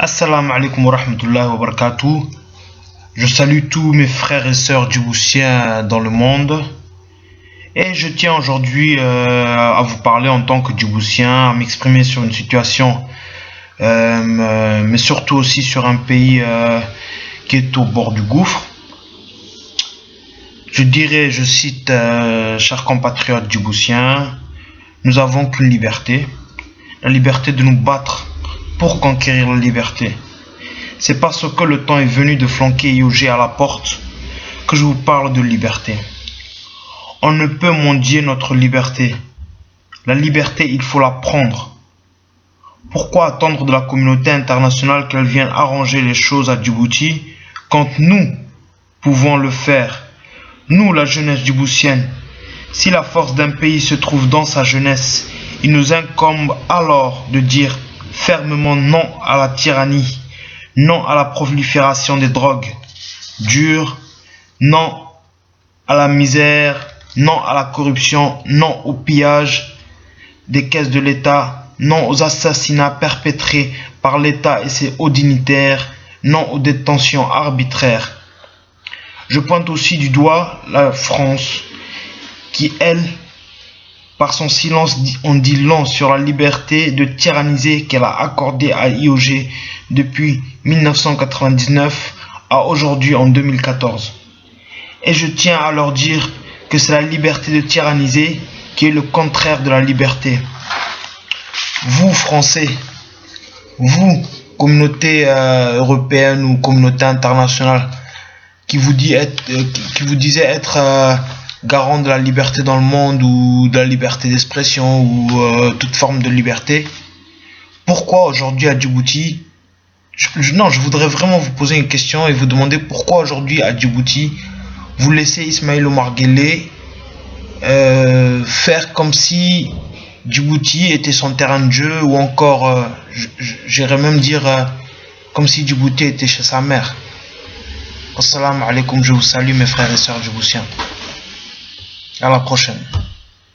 Assalamu alaikum wa rahmatullahi wa barakatuh. Je salue tous mes frères et sœurs djiboutiens dans le monde. Et je tiens aujourd'hui à vous parler en tant que djiboutien, à m'exprimer sur une situation, mais surtout aussi sur un pays qui est au bord du gouffre. Je dirais, je cite, chers compatriotes djiboutiens, nous avons qu'une liberté, la liberté de nous battre pour conquérir la liberté. C'est parce que le temps est venu de flanquer IOG à la porte que je vous parle de liberté. On ne peut mendier notre liberté. La liberté, il faut la prendre. Pourquoi attendre de la communauté internationale qu'elle vienne arranger les choses à Djibouti quand nous pouvons le faire? Nous, la jeunesse djiboutienne, si la force d'un pays se trouve dans sa jeunesse, il nous incombe alors de dire fermement non à la tyrannie, non à la prolifération des drogues dures, non à la misère, non à la corruption, non au pillage des caisses de l'État, non aux assassinats perpétrés par l'État et ses hauts dignitaires, non aux détentions arbitraires. Je pointe aussi du doigt la France qui, elle, par son silence, en dit long sur la liberté de tyranniser qu'elle a accordée à IOG depuis 1999 à aujourd'hui en 2014. Et je tiens à leur dire que c'est la liberté de tyranniser qui est le contraire de la liberté. Vous, Français, vous, communauté européenne ou communauté internationale, qui vous disait être garant de la liberté dans le monde ou de la liberté d'expression ou toute forme de liberté, pourquoi aujourd'hui à Djibouti, je voudrais vraiment vous poser une question et vous demander pourquoi aujourd'hui à Djibouti vous laissez Ismaïla Omar Guelleh faire comme si Djibouti était son terrain de jeu, ou encore j'irais même dire comme si Djibouti était chez sa mère. Assalamu alaikum, je vous salue mes frères et sœurs djiboutiens. À la prochaine.